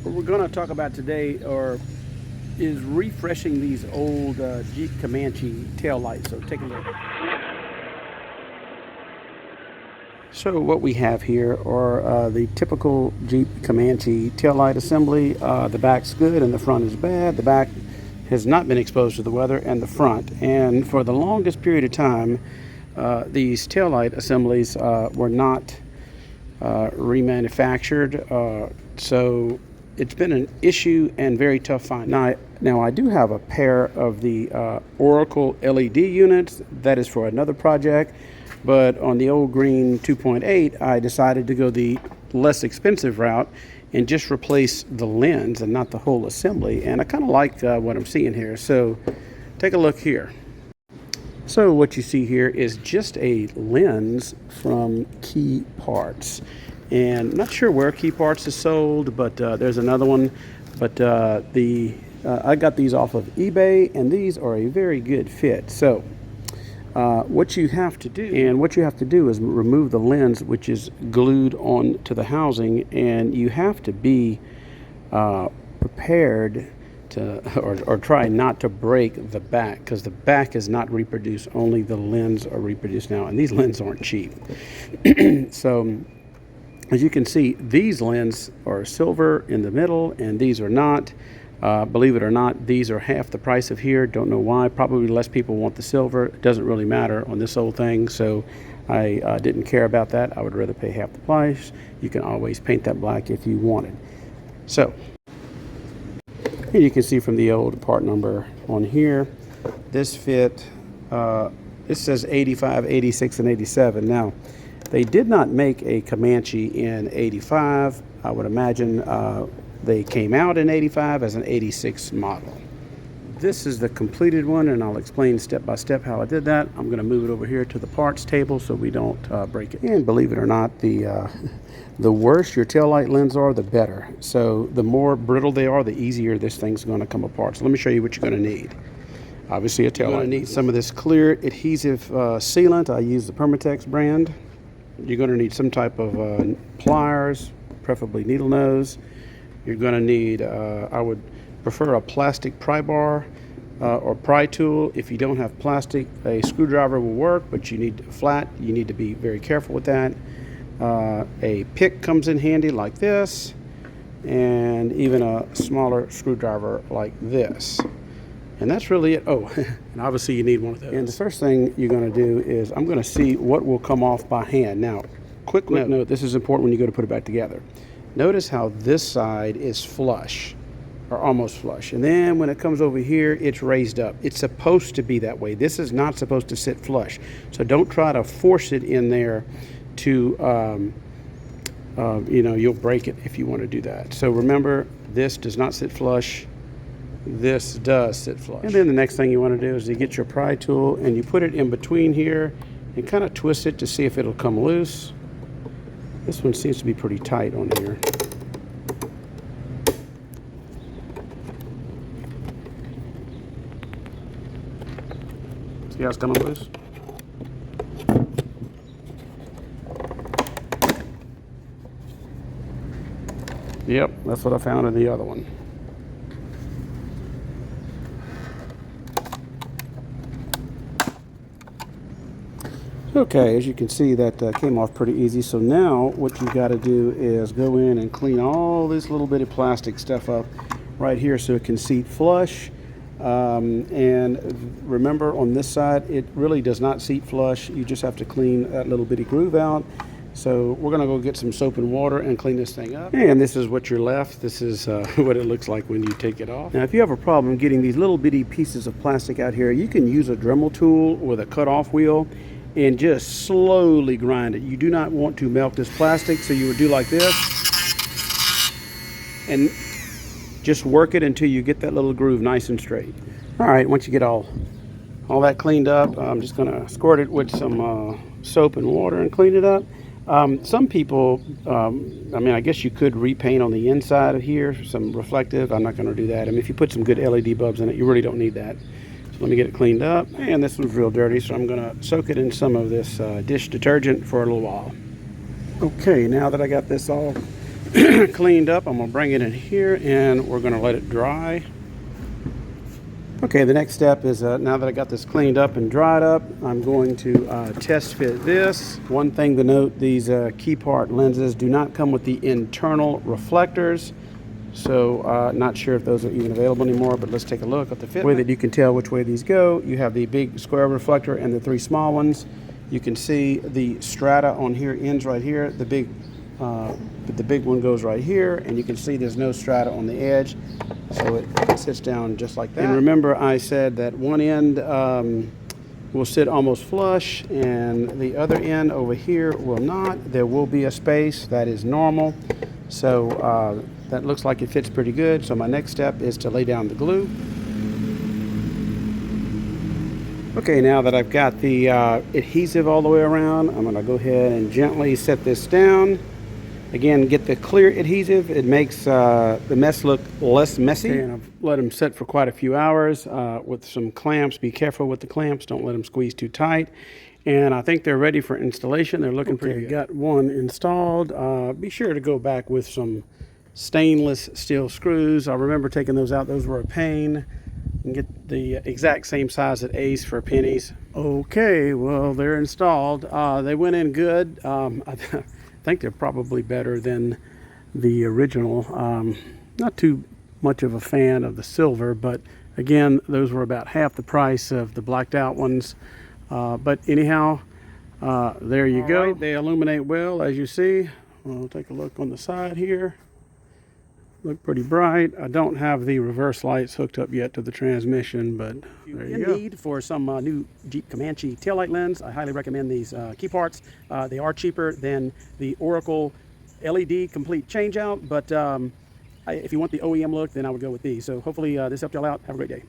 What we're going to talk about today is refreshing these old Jeep Comanche tail lights. So take a look. So what we have here are the typical Jeep Comanche tail light assembly. The back's good and the front is bad. The back has not been exposed to the weather, and the front. And for the longest period of time, these tail light assemblies were not remanufactured. So it's been an issue and very tough find. Now I do have a pair of the Oracle LED units. That is for another project. But on the old green 2.8, I decided to go the less expensive route and just replace the lens and not the whole assembly. And I kind of like what I'm seeing here. So take a look here. So what you see here is just a lens from KeyParts. And I'm not sure where KeyParts is sold, but there's another one. But I got these off of eBay, and these are a very good fit. So what you have to do is remove the lens, which is glued on to the housing, and you have to be prepared to or try not to break the back, because the back is not reproduced, only the lens are reproduced now, and these lenses aren't cheap. So as you can see, these lenses are silver in the middle, and these are not. Believe it or not, these are half the price of here. Don't know why. Probably less people want the silver. It doesn't really matter on this old thing, so I didn't care about that. I would rather pay half the price. You can always paint that black if you wanted. So here you can see from the old part number on here, this fit, it says 85, 86, and 87. Now, they did not make a Comanche in 85. I would imagine they came out in 85 as an 86 model. This is the completed one, and I'll explain step by step how I did that. I'm going to move it over here to the parts table so we don't break it. And believe it or not, the worse your taillight lens are, the better. So the more brittle they are, the easier this thing's going to come apart. So let me show you what you're going to need. Obviously a taillight. You're going to need some of this clear adhesive sealant. I use the Permatex brand. You're going to need some type of pliers, preferably needle nose. You're going to need, I would prefer a plastic pry bar or pry tool. If you don't have plastic, a screwdriver will work, but you need flat. You need to be very careful with that. A pick comes in handy like this, and even a smaller screwdriver like this. And that's really it. Oh, and obviously you need one of those. And the first thing you're going to do is I'm going to see what will come off by hand. Now, quick note, this is important when you go to put it back together. Notice how this side is flush, or almost flush. And then when it comes over here, it's raised up. It's supposed to be that way. This is not supposed to sit flush. So don't try to force it in there to, you'll break it if you want to do that. So remember, this does not sit flush. This does sit flush. And then the next thing you want to do is you get your pry tool and you put it in between here and kind of twist it to see if it'll come loose. This one seems to be pretty tight on here. See how it's coming loose? Yep, that's what I found in the other one. Okay, as you can see, that came off pretty easy. So now what you got to do is go in and clean all this little bit of plastic stuff up right here so it can seat flush. And remember, on this side, it really does not seat flush. You just have to clean that little bitty groove out. So we're going to go get some soap and water and clean this thing up. And this is what you're left. This is what it looks like when you take it off. Now, if you have a problem getting these little bitty pieces of plastic out here, you can use a Dremel tool with a cut-off wheel and just slowly grind it. You do not want to melt this plastic, so you would do like this and just work it until you get that little groove nice and straight. All right, once you get all that cleaned up, I'm just gonna squirt it with some soap and water and clean it up. Some people, I guess you could repaint on the inside of here, some reflective. I'm not gonna do that. If you put some good LED bulbs in it, you really don't need that. Let me get it cleaned up. And this one's real dirty, so I'm gonna soak it in some of this dish detergent for a little while. Okay, now that I got this all cleaned up. I'm going to bring it in here and we're going to let it dry. Okay, the next step is now that I got this cleaned up and dried up, I'm going to test fit this. One thing to note, these KeyPart lenses do not come with the internal reflectors. So not sure if those are even available anymore, but let's take a look at the fit. The way that you can tell which way these go, you have the big square reflector and the 3 small ones. You can see the strata on here ends right here. The big one goes right here, and you can see there's no strata on the edge, so it sits down just like that. And remember, I said that one end will sit almost flush, and the other end over here will not. There will be a space that is normal, so that looks like it fits pretty good. So my next step is to lay down the glue. Okay, now that I've got the adhesive all the way around, I'm going to go ahead and gently set this down. Again, get the clear adhesive. It makes the mess look less messy. Okay, and I've let them set for quite a few hours with some clamps. Be careful with the clamps. Don't let them squeeze too tight. And I think they're ready for installation. They're looking pretty good. Got one installed. Be sure to go back with some stainless steel screws. I remember taking those out. Those were a pain. And get the exact same size at Ace for pennies. Okay, well, they're installed. They went in good. I think they're probably better than the original. Not too much of a fan of the silver, but again, those were about half the price of the blacked out ones. But anyhow, there you go. Right, they illuminate well, as you see. We'll take a look on the side here. Look pretty bright. I don't have the reverse lights hooked up yet to the transmission, but there you go. In need for some new Jeep Comanche taillight lens, I highly recommend these KeyParts. They are cheaper than the Oracle LED complete changeout, but if you want the OEM look, then I would go with these. So hopefully this helped y'all out. Have a great day.